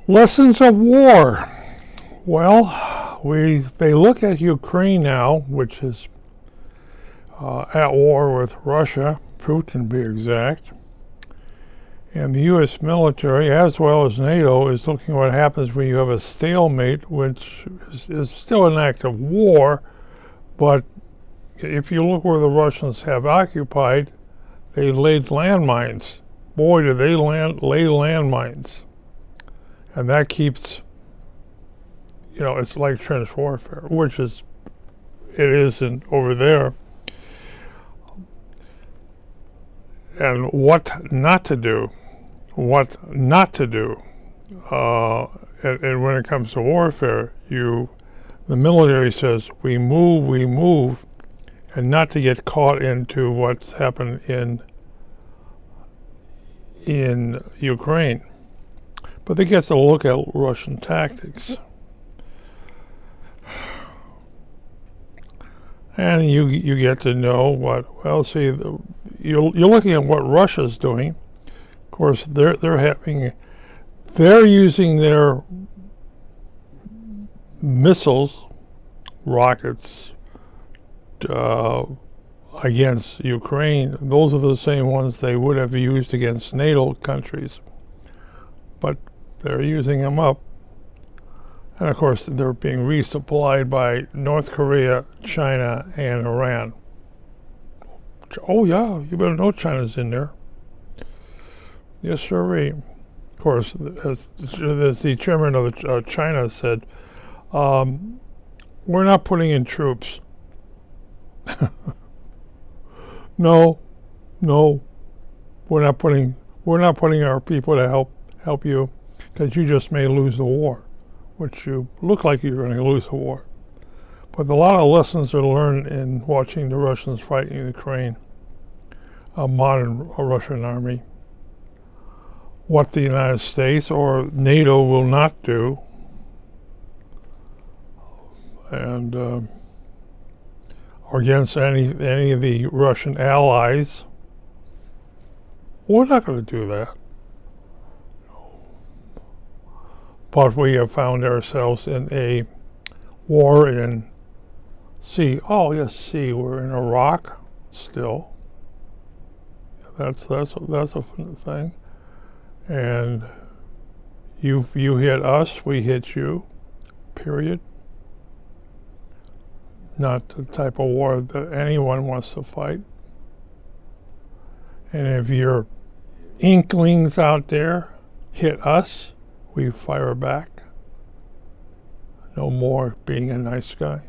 Lessons of war. Well, they look at Ukraine now, which is at war with Russia, Putin to be exact. And the U.S. military, as well as NATO, is looking at what happens when you have a stalemate, which is still an act of war. But if you look where the Russians have occupied, they laid landmines. Boy, do they lay landmines. And that keeps, it's like trench warfare, which it isn't over there. And what not to do. And when it comes to warfare, the military says, we move, and not to get caught into what's happened in Ukraine. But they get to look at Russian tactics. And you get to know you're looking at what Russia's doing. Of course, they're using their missiles, rockets, against Ukraine. Those are the same ones they would have used against NATO countries. But they're using them up. And of course, they're being resupplied by North Korea, China, and Iran. Oh yeah, you better know China's in there. Yes, sir. Of course, as the chairman of China said, we're not putting in troops. No, we're not putting our people to help you, because you just may lose the war, which you look like you're going to lose the war. But a lot of lessons are learned in watching the Russians fight in Ukraine, a modern Russian army. What the United States or NATO will not do, and or against any of the Russian allies. We're not going to do that. But we have found ourselves in a war in we're in Iraq still. That's a thing. And you hit us, we hit you. Period. Not the type of war that anyone wants to fight. And if your inklings out there hit us, we fire back. No more being a nice guy.